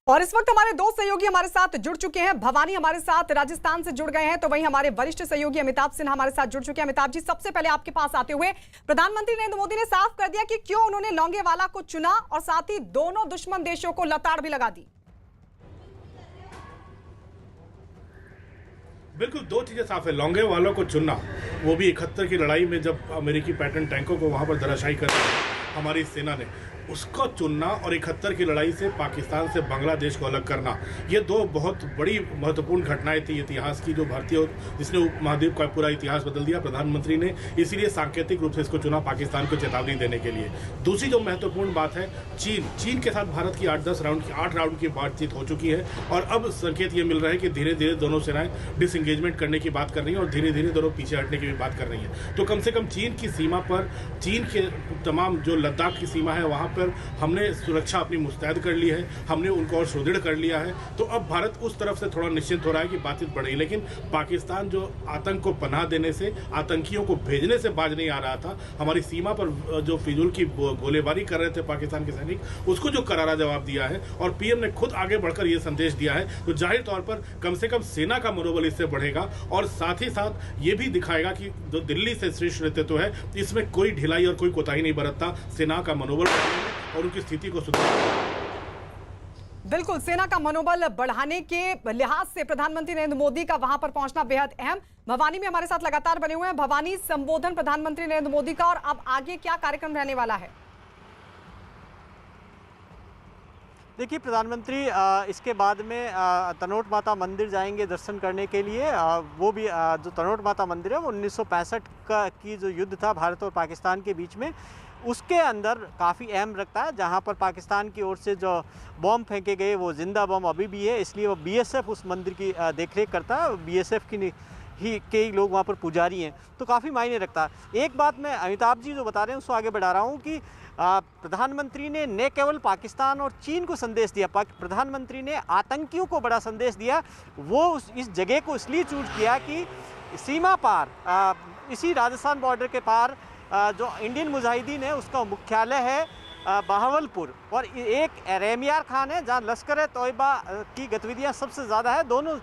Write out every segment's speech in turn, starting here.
और इस वक्त हमारे दो सहयोगी हमारे साथ जुड़ चुके हैं। भवानी हमारे साथ राजस्थान से जुड़ गए हैं, तो वहीं हमारे वरिष्ठ सहयोगी अमिताभ सिन्हा हमारे साथ जुड़ चुके हैं। अमिताभ जी, सबसे पहले आपके पास आते हुए, प्रधानमंत्री नरेंद्र मोदी ने साफ कर दिया कि क्यों उन्होंने लोंगेवाला को चुना और साथ ही दोनों दुश्मन देशों को लताड़ भी लगा दी। बिल्कुल, दो चीजें साफ है। लोंगेवाला को चुनना, वो भी 71 की लड़ाई में जब अमेरिकी पैटर्न टैंकों को वहां पर धराशायी कर हमारी सेना ने, उसको चुनना, और 71 की लड़ाई से पाकिस्तान से बांग्लादेश को अलग करना, ये दो बहुत बड़ी महत्वपूर्ण घटनाएं थी इतिहास की, जो भारतीय जिसने उपमहाद्वीप का पूरा इतिहास बदल दिया। प्रधानमंत्री ने इसीलिए सांकेतिक रूप से इसको चुना, पाकिस्तान को चेतावनी देने के लिए। दूसरी जो महत्वपूर्ण बात है, चीन के साथ भारत की 8 राउंड की बातचीत हो चुकी है, और अब संकेत ये मिल रहा है कि धीरे धीरे दोनों सेनाएं डिसएंगेजमेंट करने की बात कर रही हैं और धीरे धीरे दोनों पीछे हटने की भी बात कर रही हैं। तो कम से कम चीन की सीमा पर, चीन के तमाम जो लद्दाख की सीमा है वहां पर हमने सुरक्षा अपनी मुस्तैद कर ली है, हमने उनको और सुदृढ़ कर लिया है। तो अब भारत उस तरफ से थोड़ा निश्चिंत हो रहा है कि बातचीत बढ़ी। लेकिन पाकिस्तान जो आतंक को पनाह देने से, आतंकियों को भेजने से बाज नहीं आ रहा था, हमारी सीमा पर जो फिजूल की गोलीबारी कर रहे थे पाकिस्तान के सैनिक, उसको जो करारा जवाब दिया है और पीएम ने खुद आगे बढ़कर यह संदेश दिया है, तो जाहिर तौर पर कम से कम सेना का मनोबल इससे बढ़ेगा और साथ ही साथ ये भी दिखाएगा कि जो दिल्ली से शीर्ष नेतृत्व है, इसमें कोई ढिलाई और कोई कोताही नहीं बरतता। सेना का मनोबल और उनकी स्थिति को सुधारना। बिल्कुल, सेना का मनोबल बढ़ाने के लिहाज से प्रधानमंत्री नरेंद्र मोदी का वहां पर पहुंचना बेहद अहम। भवानी में हमारे साथ लगातार बने हुए हैं। भवानी, संबोधन प्रधानमंत्री नरेंद्र मोदी का, और अब आगे क्या कार्यक्रम रहने वाला है? देखिए, प्रधानमंत्री इसके बाद में तनोट माता मंदिर जाएंगे दर्शन करने के लिए। वो भी जो तनोट माता मंदिर है वो 1965 की जो युद्ध था भारत और पाकिस्तान के बीच में, उसके अंदर काफ़ी अहम रखता है। जहां पर पाकिस्तान की ओर से जो बॉम्ब फेंके गए वो जिंदा बॉम्ब अभी भी है, इसलिए वो बीएसएफ उस मंदिर की देखरेख करता है। बीएसएफ की ही कई लोग वहाँ पर पुजारी हैं, तो काफ़ी मायने रखता है। एक बात मैं अमिताभ जी जो बता रहे हैं उसको आगे बढ़ा रहा हूँ कि प्रधानमंत्री ने न केवल पाकिस्तान और चीन को संदेश दिया, प्रधानमंत्री ने आतंकियों को बड़ा संदेश दिया। वो इस जगह को इसलिए चूज किया कि सीमा पार, इसी राजस्थान बॉर्डर के पार जो इंडियन मुजाहिदीन है उसका मुख्यालय है बहावलपुर, और एक रेमियार खान है जहाँ लश्कर तोयबा की गतिविधियाँ सबसे ज़्यादा है, दोनों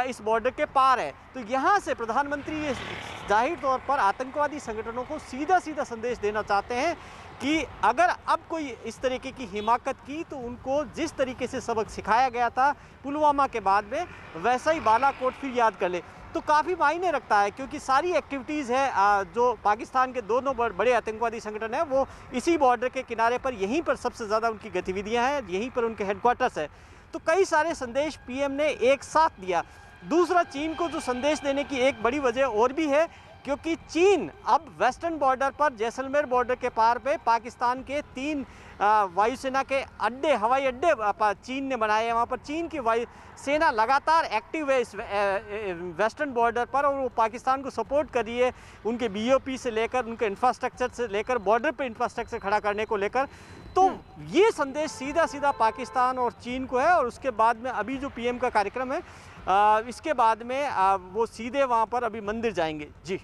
इस बॉर्डर के पार है। तो यहाँ से प्रधानमंत्री ये जाहिर तौर पर आतंकवादी संगठनों को सीधा सीधा संदेश देना चाहते हैं कि अगर अब कोई इस तरीके की हिमाकत की तो उनको जिस तरीके से सबक सिखाया गया था पुलवामा के बाद में, वैसा ही बालाकोट फिर याद कर ले। तो काफ़ी मायने रखता है, क्योंकि सारी एक्टिविटीज़ है जो पाकिस्तान के दोनों बड़े आतंकवादी संगठन हैं वो इसी बॉर्डर के किनारे पर, यहीं पर सबसे ज़्यादा उनकी गतिविधियां हैं, यहीं पर उनके हेडक्वार्टर्स है। तो कई सारे संदेश पीएम ने एक साथ दिया। दूसरा, चीन को जो संदेश देने की एक बड़ी वजह और भी है, क्योंकि चीन अब वेस्टर्न बॉर्डर पर, जैसलमेर बॉर्डर के पार पे पाकिस्तान के 3 वायुसेना के अड्डे, हवाई अड्डे चीन ने बनाए हैं। वहाँ पर चीन की वायु सेना लगातार एक्टिव है इस वेस्टर्न बॉर्डर पर, और वो पाकिस्तान को सपोर्ट कर रही है, उनके बीओपी से लेकर, उनके इंफ्रास्ट्रक्चर से लेकर, बॉर्डर पे इंफ्रास्ट्रक्चर खड़ा करने को लेकर। तो ये संदेश सीधा सीधा पाकिस्तान और चीन को है। और उसके बाद में अभी जो पीएम का कार्यक्रम है, इसके बाद में वो सीधे वहाँ पर अभी मंदिर जाएंगे। जी,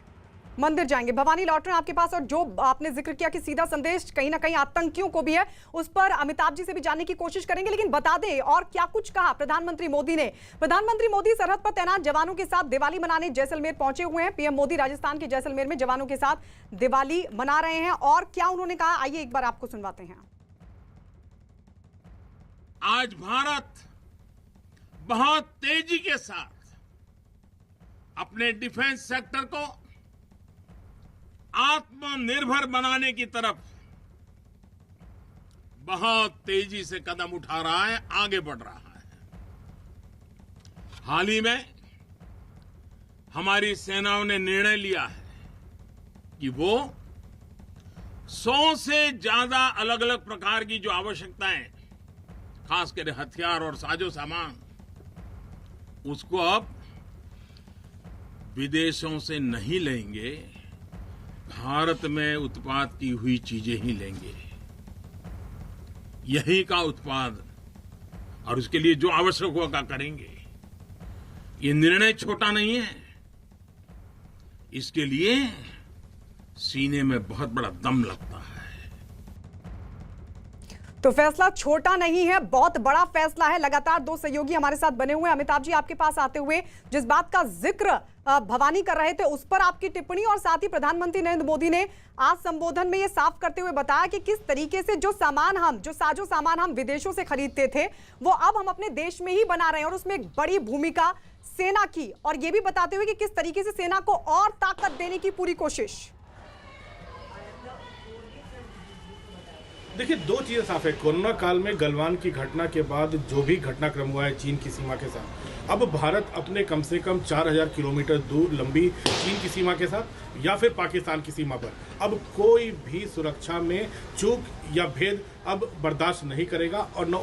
मंदिर जाएंगे। भवानी, लौट रहे हैं आपके पास, और जो आपने जिक्र किया कि सीधा संदेश कहीं ना कहीं आतंकियों को भी है, उस पर अमिताभ जी से भी जानने की कोशिश करेंगे। लेकिन बता दें और क्या कुछ कहा प्रधानमंत्री मोदी ने। प्रधानमंत्री मोदी सरहद पर तैनात जवानों के साथ दिवाली मनाने जैसलमेर पहुंचे हुए हैं। पीएम मोदी राजस्थान के जैसलमेर में जवानों के साथ दिवाली मना रहे हैं, और क्या उन्होंने कहा, आइए एक बार आपको सुनवाते हैं। आज भारत बहुत तेजी के साथ अपने डिफेंस सेक्टर को आत्मनिर्भर बनाने की तरफ बहुत तेजी से कदम उठा रहा है, आगे बढ़ रहा है। हाल ही में हमारी सेनाओं ने निर्णय लिया है कि वो 100 से ज्यादा अलग अलग प्रकार की जो आवश्यकताएं, खासकर हथियार और साजो सामान, उसको अब विदेशों से नहीं लेंगे, भारत में उत्पाद की हुई चीजें ही लेंगे, यही का उत्पाद, और उसके लिए जो आवश्यक होगा करेंगे। ये निर्णय छोटा नहीं है, इसके लिए सीने में बहुत बड़ा दम लगता है। तो फैसला छोटा नहीं है, बहुत बड़ा फैसला है। लगातार दो सहयोगी हमारे साथ बने हुए हैं। अमिताभ जी, आपके पास आते हुए जिस बात का जिक्र भवानी कर रहे थे उस पर आपकी टिप्पणी, और साथ ही प्रधानमंत्री नरेंद्र मोदी ने आज संबोधन में ये साफ करते हुए बताया कि किस तरीके से जो साजो सामान हम विदेशों से खरीदते थे वो अब हम अपने देश में ही बना रहे हैं, और उसमें एक बड़ी भूमिका सेना की, और ये भी बताते हुए कि किस तरीके से सेना को और ताकत देने की पूरी कोशिश। देखिए, दो चीज़ें साफ है। कोरोना काल में गलवान की घटना के बाद जो भी घटनाक्रम हुआ है चीन की सीमा के साथ, अब भारत अपने कम से कम 4000 किलोमीटर दूर लंबी चीन की सीमा के साथ या फिर पाकिस्तान की सीमा पर अब कोई भी सुरक्षा में चूक या भेद अब बर्दाश्त नहीं करेगा, और न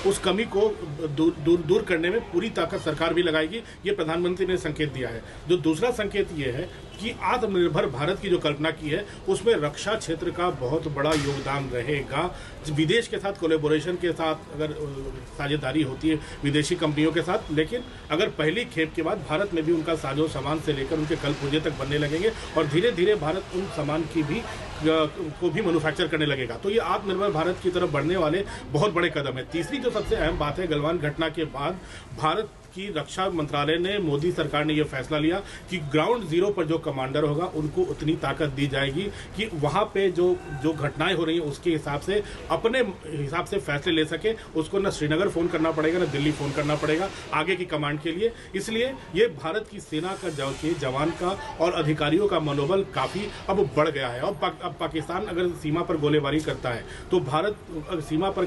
उस कमी को दूर करने में पूरी ताकत सरकार भी लगाएगी। ये प्रधानमंत्री ने संकेत दिया है। जो दूसरा संकेत ये है कि आत्मनिर्भर भारत की जो कल्पना की है उसमें रक्षा क्षेत्र का बहुत बड़ा योगदान रहेगा। विदेश के साथ कोलैबोरेशन के साथ अगर साझेदारी होती है विदेशी कंपनियों के साथ, लेकिन अगर पहली खेप के बाद भारत में भी उनका साजो सामान से लेकर उनके कल पुर्जे तक बनने लगेंगे, और धीरे धीरे भारत उन सामान की भी को भी मैन्युफैक्चर करने लगेगा। तो ये आत्मनिर्भर भारत की तरफ बढ़ने वाले बहुत बड़े कदम है। तीसरी जो सबसे अहम बात है, गलवान घटना के बाद भारत की रक्षा मंत्रालय ने, मोदी सरकार ने यह फैसला लिया कि ग्राउंड जीरो पर जो कमांडर होगा उनको उतनी ताकत दी जाएगी कि वहां पे जो घटनाएं हो रही हैं उसके हिसाब से अपने हिसाब से फैसले ले सके। उसको न श्रीनगर फोन करना पड़ेगा न दिल्ली फोन करना पड़ेगा आगे की कमांड के लिए। इसलिए ये भारत की सेना का जवान का और अधिकारियों का मनोबल काफी अब बढ़ गया है। अब पाकिस्तान अगर सीमा पर गोलीबारी करता है तो भारत सीमा पर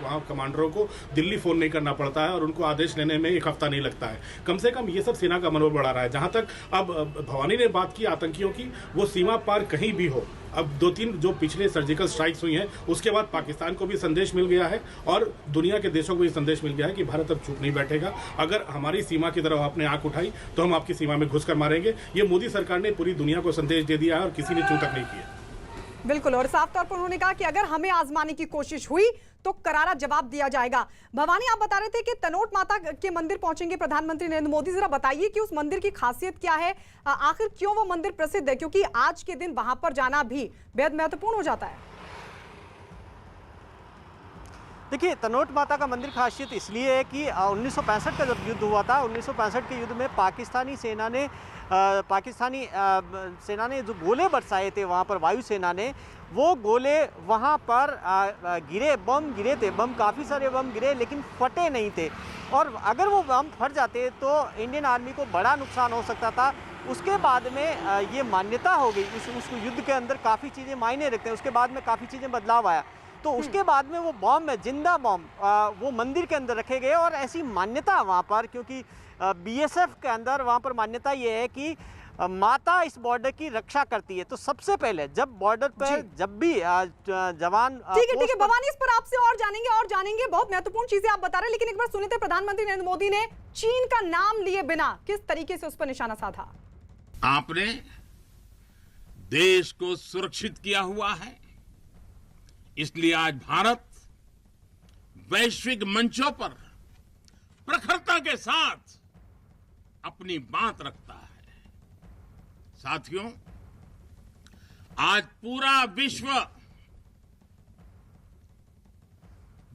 वहाँ कमांडरों को दिल्ली फोन नहीं करना पड़ता है और उनको आदेश लेने में एक हफ्ता नहीं लगता है। कम से कम ये सब सेना का मनोबल बढ़ा रहा है। जहां तक अब भवानी ने बात की आतंकियों की, वो सीमा पार कहीं भी हो, अब 2-3 जो पिछले सर्जिकल स्ट्राइक्स हुई हैं उसके बाद पाकिस्तान को भी संदेश मिल गया है और दुनिया के देशों को भी संदेश मिल गया है कि भारत अब चुप नहीं बैठेगा। अगर हमारी सीमा की तरफ आपने आंख उठाई तो हम आपकी सीमा में घुसकर मारेंगे। ये मोदी सरकार ने पूरी दुनिया को संदेश दे दिया है और किसी ने चूक तक नहीं किया। बिल्कुल, और साफ तौर पर उन्होंने कहा कि अगर हमें आजमाने की कोशिश हुई तो करारा जवाब दिया जाएगा। भवानी, आप बता रहे थे कि तनोट माता के मंदिर पहुंचेंगे प्रधानमंत्री नरेंद्र मोदी। जरा बताइए कि उस मंदिर की खासियत क्या है, आखिर क्यों वो मंदिर प्रसिद्ध है, क्योंकि आज के दिन वहां पर जाना भी बेहद महत्वपूर्ण हो जाता है। देखिए, तनोट माता का मंदिर खासियत इसलिए है कि 1965 का जब युद्ध हुआ था, 1965 के युद्ध में पाकिस्तानी सेना ने जो गोले बरसाए थे वहाँ पर, वायुसेना ने, वो गोले वहाँ पर बम गिरे थे। काफ़ी सारे बम गिरे लेकिन फटे नहीं थे, और अगर वो बम फट जाते तो इंडियन आर्मी को बड़ा नुकसान हो सकता था। उसके बाद में ये मान्यता हो गई, उस युद्ध के अंदर काफ़ी चीज़ें मायने रखते हैं। उसके बाद में काफ़ी चीज़ें बदलाव आया, तो उसके बाद में वो बम, जिंदा बम, वो मंदिर के अंदर रखे गए। और ऐसी मान्यता वहाँ पर, क्योंकि बीएसएफ के अंदर वहाँ पर मान्यता ये है कि माता इस बॉर्डर की रक्षा करती है। तो सबसे पहले जब बॉर्डर पर जब भी जवान, ठीक है भवानी, इस पर आपसे और जानेंगे बहुत महत्वपूर्ण चीजें आप बता रहे हैं, लेकिन एक बार सुने थे प्रधानमंत्री नरेंद्र मोदी ने चीन का नाम लिए बिना किस तरीके से उस पर निशाना साधा। आपने देश को सुरक्षित किया हुआ है, इसलिए आज भारत वैश्विक मंचों पर प्रखरता के साथ अपनी बात रखता है। साथियों, आज पूरा विश्व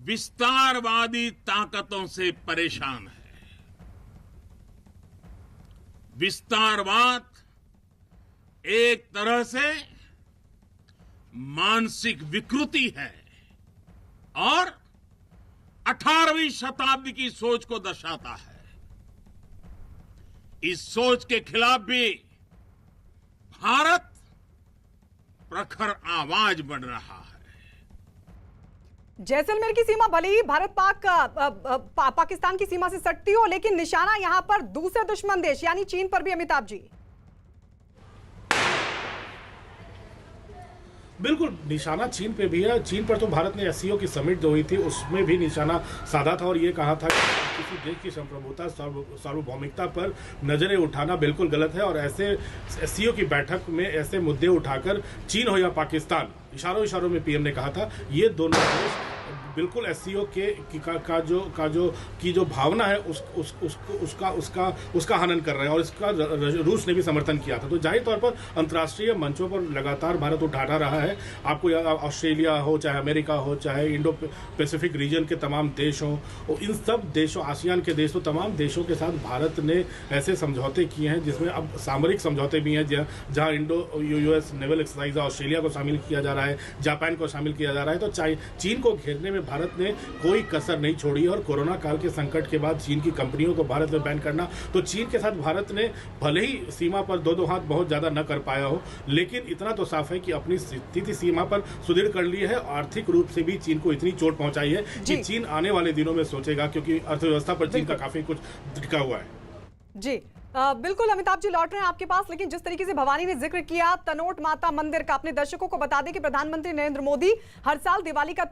विस्तारवादी ताकतों से परेशान है। विस्तारवाद एक तरह से मानसिक विकृति है और 18वीं शताब्दी की सोच को दर्शाता है। इस सोच के खिलाफ भी भारत प्रखर आवाज बढ़ रहा है। जैसलमेर की सीमा भले ही भारत पाकिस्तान की सीमा से सटती हो, लेकिन निशाना यहां पर दूसरे दुश्मन देश यानी चीन पर भी। अमिताभ जी, बिल्कुल निशाना चीन पे भी है। चीन पर तो भारत ने एससीओ की समिट जो हुई थी उसमें भी निशाना साधा था और ये कहा था कि किसी देश की संप्रभुता, सार्वभौमिकता पर नजरें उठाना बिल्कुल गलत है, और ऐसे एससीओ की बैठक में ऐसे मुद्दे उठाकर चीन हो या पाकिस्तान, इशारों में पीएम ने कहा था ये दोनों देश बिल्कुल एससीओ की जो भावना है उसका हनन कर रहे हैं, और इसका रूस ने भी समर्थन किया था। तो जाहिर तौर पर अंतर्राष्ट्रीय मंचों पर लगातार भारत उठाता रहा है। आपको ऑस्ट्रेलिया हो, चाहे अमेरिका हो, चाहे इंडो पैसिफिक रीजन के तमाम देश हों, और इन सब देशों, आसियान के देशों, तमाम देशों के साथ भारत ने ऐसे समझौते किए हैं जिसमें अब सामरिक समझौते भी हैं, जहां Indo US naval exercise Australia को शामिल किया जा रहा है, जापान को शामिल किया जा रहा है। तो चीन को घेरने में भारत ने कोई कसर नहीं छोड़ी, और कोरोना काल के संकट के बाद चीन की कंपनियों को भारत में बैन करना, तो चीन के साथ भारत ने भले ही सीमा पर दो हाथ बहुत ज्यादा न कर पाया हो, लेकिन इतना तो साफ है कि अपनी स्थिति सीमा पर सुदृढ़ कर ली है। आर्थिक रूप से भी चीन को इतनी चोट पहुंचाई है कि चीन आने वाले दिनों में सोचेगा, क्योंकि अर्थव्यवस्था पर चीन का काफी कुछ टिका हुआ है। जी बिल्कुल अमिताभ जी लौट रहे हैं आपके पास, लेकिन जिस तरीके से भवानी ने जिक्र किया तनोट माता मंदिर का, अपने दर्शकों को बता दें कि प्रधानमंत्री नरेंद्र मोदी हर साल दिवाली का